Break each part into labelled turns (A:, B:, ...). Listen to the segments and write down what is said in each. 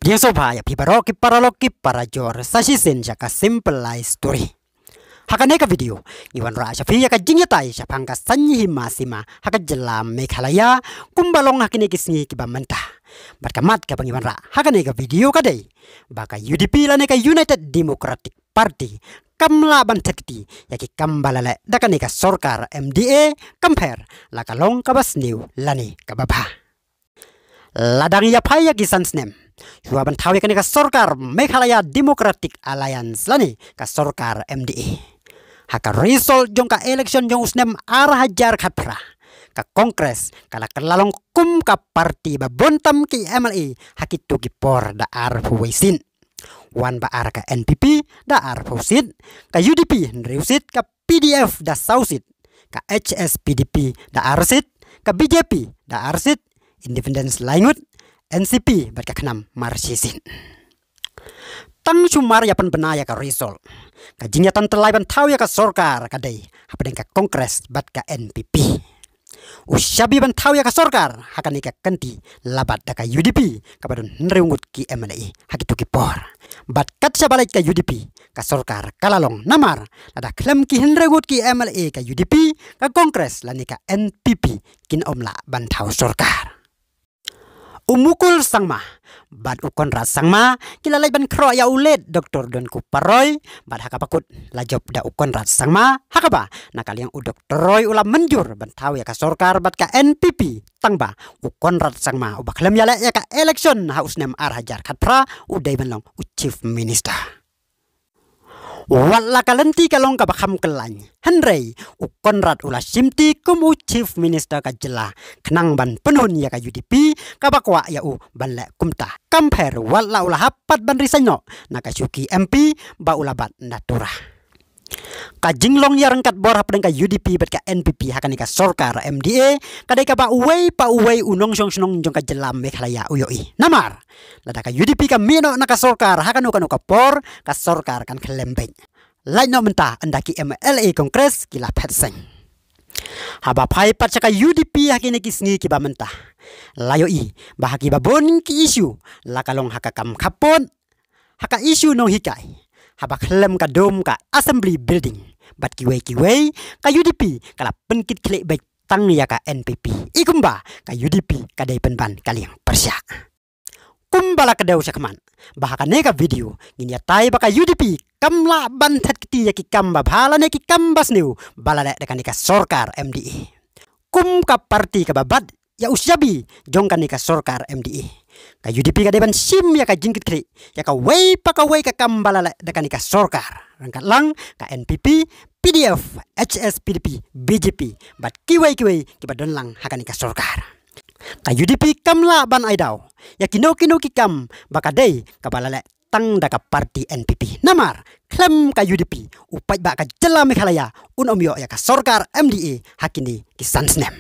A: Yang soba ya pibaroki paraloki para jor sasisen jaka simple life story. Hakaneka video iwan ra shafi ka jingya tai shapanga sanyi masima haka jelam mekhalaya kumbalong hakine kisni kibamanta. Barkamat ka bangiwan ra hakaneka video kadai baka UDP laneka United Democratic Party kamla bantekti yaki kambalale dakaneka sorkar MDA compare lakalong kabasniu lani kababa. Ladang ya paya kisansnem Juaban tahu kan ka sorkar Meghalaya Democratic Alliance lani ka sorkar MDA. Haka result jong ka election jong usnem arah hajar khatpra ka kongres kala kelalong kum ka parti ba bontam ki MLA hakitu ki por da arfu wesin. Wan ba ar ka NPP da arfu sit ka UDP reusit ka PDF da sausit ka HSPDP da arsit ka BJP da arsit Independence Laingut NCP berkakenam marsisin. Tang cumar ya penbenaya ka risol. Kajingatan terlaiban tahu ya ka sorkar kadai. Hapadeng ka kongres bat ka NPP. Usyabi ban tahu ya ka sorkar hakan ika kenti labat da ka UDP kapadun nreungut ki MLA hakitu ki por. Bat kat sabalai ka UDP ka sorkar kalalong namar lada klem ki nreungut ki MLA ka UDP ka kongres lani ka NPP kin omla ban tahu sorkar. Umukul sangma bad ukon rat sangma kilalai ban kro ya ulet doktor don kuparoy bad hakapakut lajob da ukon rat sangma hakaba nakal yang udok roy ulam menjur ban tahu ya ka sorkar bad ka NPP tangba ukon rat sangma ubak lem ya ka election haus nem ar hajar khatpra udai ban long chief minister. Wala kalenti kalong kabakam kelany Henry ukonrat ula simti kumu chief minister ka jela kenang ban penun ya ka UDP kabakwa ya u ban le kumta compare wala ula hapat ban risanyo nakasuki MP ba ula bat natura ka jinglong ya rengkat bor hapdeng ka UDP bat ka NPP hakan ka sorkar MDA kadai ka pa uwei unong song snong jong ka jelam Meghalaya uyoi namar lada ka UDP ka mino naka sorkar hakan ka por ka sorkar kan kelembeng lain no menta andaki MLA kongres kila petseng haba pai pat ka UDP hakine kisngi ki ba menta layoi bahagi babon ki isu lakalong hakakam kapon haka isu nong hikai haba klem ka dom ka assembly building bat kiwei ka UDP kala penkit klik baik tang ya ka NPP ikumba ka UDP kadai penban kaliang persya kumbala kadau sakman bahaka neka video ngin ya tai baka UDP kamla bantat kiti ya ki kamba bhala ne ki kambas new balale dekan ka sorkar MDA kum ka parti ka babat ya usyabi jongkan ka sorkar MDA ka UDP ka deban sim ya ka jingkit kri ya ka wei ka kambala dekan ka sorkar rangkat lang ka NPP PDF HSPDP BJP bat kiwei ki badon lang hakan ka sorkar ka UDP kamla ban aidau ya kino ki kam bakadei kabalale tang daka parti NPP namar klem ka UDP upai ba ka jela Meghalaya omyo ya ka sorkar MDA hakini kisansnem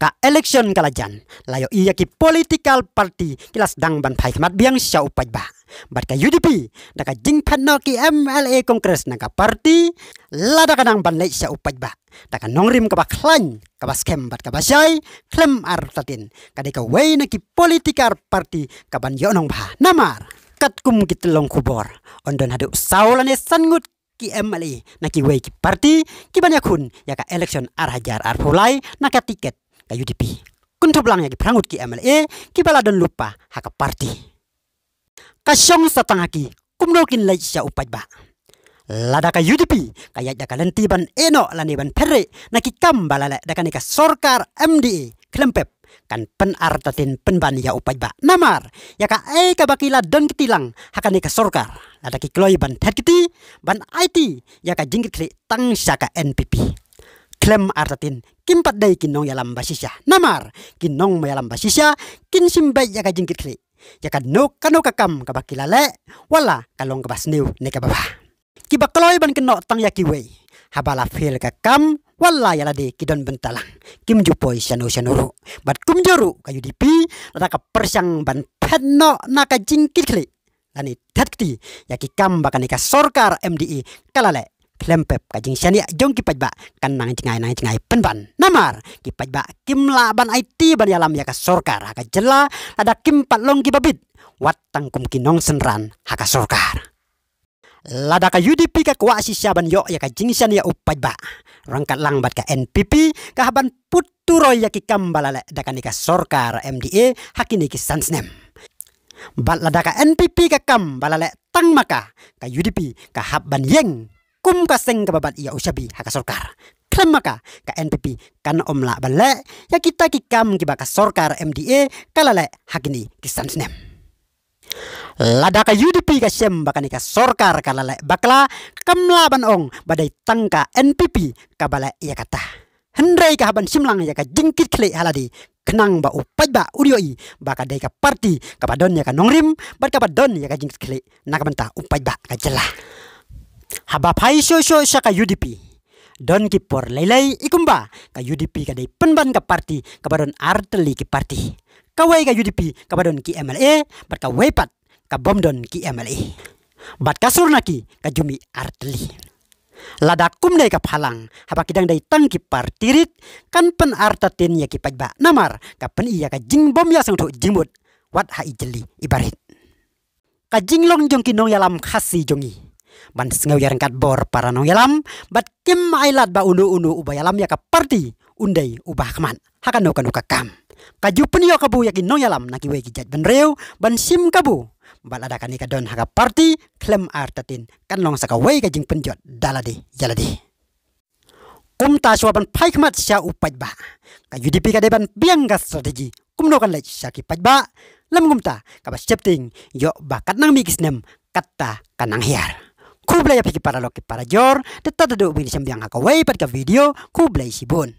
A: ka election kalajan layo iya ki political party kilas dang ban pai kemat biang sya upai ba bat ka UDP daka jingphat no ki MLA kongres naka parti lada kadang ban lei sya upai ba daka nongrim ka ba klan ka ba scam bat ka ba syai klem ar tatin kadai ka wei na ki political party ka ban yo nong ba namar kat kum kitelong kubor ondon hadu saulane sangut ki MLA na ki wei ki parti ki banyakun ya ka election ar hajar ar pulai na ka tiket ka UDP kuntublang ya ki prangut ki MLA ki baladon lupa haka parti kasyong satangaki kumnokin lai sya upai ba lada ka UDP kaya jaka lenti ban eno lani ban pere na ki kam balale dakan ka sorkar MDA klempep kan pen artatin penban ya upai ba namar ya ka ka bakila don kitilang hakan ka sorkar lada ki kloi ban kiti ban IT ya ka jingkit kri tang syaka NPP klem artatin kimpat dai kinong yalam basisya namar kinong mayalam basisya kin simbai ya ka jingkit kri ya ka no kano kakam ka bakila le wala kalong ka basniu ne ka baba ki bakloi ban keno tang ya kiwei habala feel ka kam wala ya lade kidon bentalang kim jupoi syanuru bat kum joru ka UDP lada ka persyang ban penno na ka jingkit kli lani tatkti ya ki kam bakani ka sorkar MDA kalale klempep ka jing syania jong ki pajba kan nang jengai penban namar ki pajba kim la ban IT ban yalam ya ka sorkar ka jela ada kim patlong ki babit wat tangkum ki nong senran haka sorkar lada ka UDP ka kwa si syaban yo ya ka jing syania upajba rangkat lang bat ka NPP ka haban puturoy ya ki kambalale da ka sorkar MDA hakini ki sansnem bat lada ka NPP ka kam balale tang maka ka UDP ka habban yeng kum ka seng ka babat ia usabi haka sorkar klem maka ka NPP kan omla bale ya kita ki kam ki baka sorkar MDA kalale hakini ki sansnem lada ka UDP ka sem baka ni ka sorkar kalale bakla kamla ban ong badai tangka NPP ka bale ia kata hendrai ka haban simlang ya ka jingkit kle haladi kenang ba upaj ba urioi baka dai ka parti ka badon ya ka nongrim bat ka badon ya ka jingkit kle nak banta upaj ba ka jela haba pai syo ka UDP don ki por lelai ikumba ka UDP ka dai penban ka parti ka badon arteli ki parti kawai ka UDP ka badon ki MLA bat ka wepat ka bomdon ki MLA bat ka surnaki ka jumi arteli lada kum dai ka phalang haba kidang dai tang ki partirit kan pen artatin ya ki pajba namar ka pen iya ka jing bom ya sang tho jingmut wat ha ijeli ibarit ka jinglong jong ki nong yalam khasi jongi ban sengau ya rengkat bor para nong yalam bat kim ailat ba unu ubayalam ya ka parti undai ubah kaman hakan no kanu ka kam ka jupen yo kabu ya ki nong yalam na ki we ki jat ban reu ban sim kabu balada kani ka don haka parti klem artatin kan long saka wei ka jing penjot dalade jalade kum ta swaban paikmat sya upajba ka UDP ka deban biang ga strategi kum no kan le syaki pajba lam gumta ka ba septing yo bakat nang mikisnem katta kanang hiar kublay piki para loki para jor teta do bini sembiang haka wei pat ka video kublay sibun